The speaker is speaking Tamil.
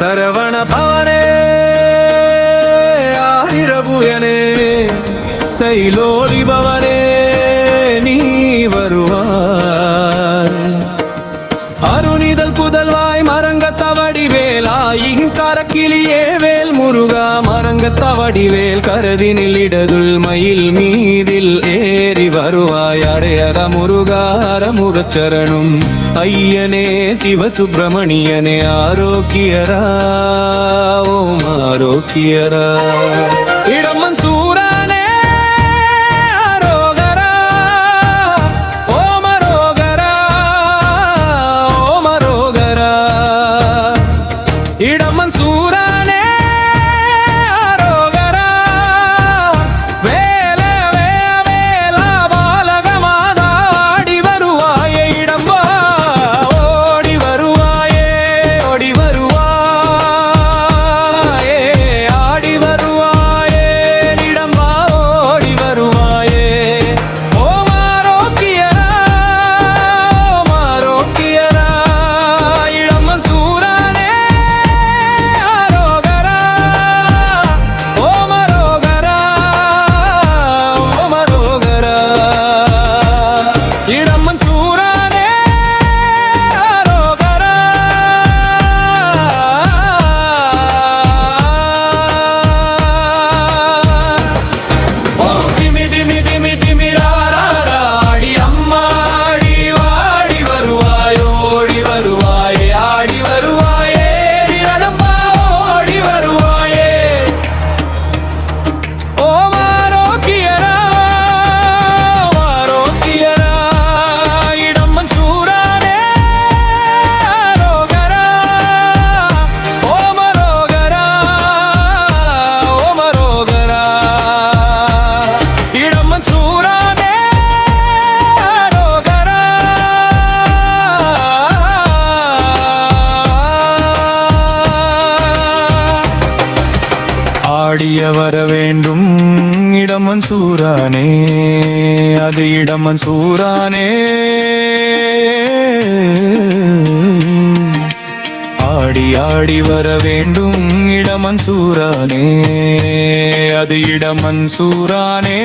சரவண பவனே ஆயிரபுயனே சைலோலி பவனே நீ வருவாய். அருணிதல் புதல்வாய் மரங்கத்தவடி வேலாயின் கரக்கிளியே வேல் முருகா மரங்கத்தவடிவேல் கரதினில் இடதுள் மயில் மீதில் ஏறி வருவாய். அரையர முருகார முகச்சரணும் ஐயனே சிவசுப்பிரமணியனே ஆரோக்கியரா ஓம் ஆரோக்கியரா. இடமன் சூரனே ஆரோகரா ஓம் ஆரோகரா ஓம் ஆரோகரா. இடமன் சூரனே ஆரோகரா வேல வேல பாலக மாதாடி வருவாயே இடம்பா ஓடி வருவாயே ஓடி வருவாயே ஆடி வருவாயே இடம்பா ஓடி வருவாயே. ஓம் ஆரோக்கியரா ஓம் ஆரோக்கியரா. இடமன் சூரனே ஆரோகரா ஓம் ஆரோகரா ஓம் ஆரோகரா. இடமன் சூரனே ஆரோகரா. ஓம் திமி திமி திமி திமிராரா ஆடி அம்மாடி வாடி வருவாய் ஓடி வருவாயே ஆடி வருவாயே நிரடம்பா ஓடி வருவாயே. ஓம் ஆரோக்கியரா ஓம் ஆரோக்கியரா. இடமன் சூரனே ஆரோகரா ஓம் ஆரோகரா ஓம் ஆரோகரா. இடமன் சூரனே ஆரோகரா. ஆடிய வர வேண்டும் இடமன் சூரானே அது இடமன் சூரானே. ஆடி ஆடி வர வேண்டும் இடமன் சூரானே அது இடமன் சூரானே.